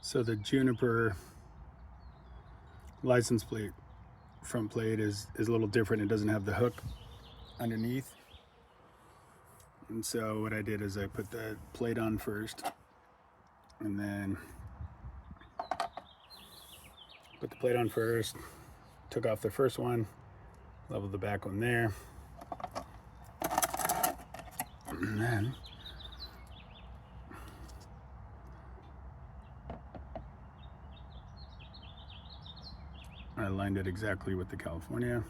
So the Juniper license plate, front plate is a little different. It doesn't have the hook underneath. And so what I did is I put the plate on first, and then put the plate on first, took off the first one, leveled the back one there, and then I aligned it exactly with the California.